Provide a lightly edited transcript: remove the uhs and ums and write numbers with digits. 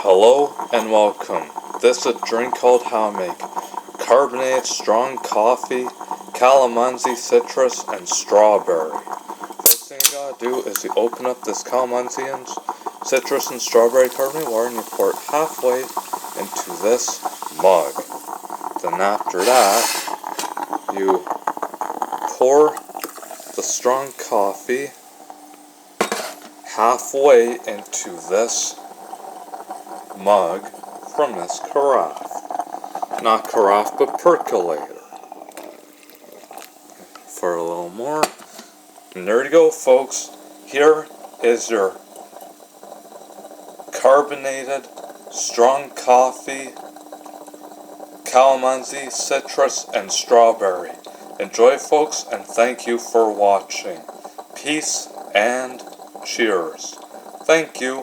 Hello and welcome. This is a drink called How I Make Carbonated strong coffee, Calamansi citrus, and strawberry. First thing you gotta do is you open up this Calamansi and citrus and strawberry carbonated water and you pour it halfway into this mug. Then after that, you pour the strong coffee halfway into this mug from this carafe. Not carafe, but percolator. For a little more. And there you go, folks. Here is your carbonated strong coffee, calamansi, citrus, and strawberry. Enjoy, folks, and thank you for watching. Peace and cheers. Thank you.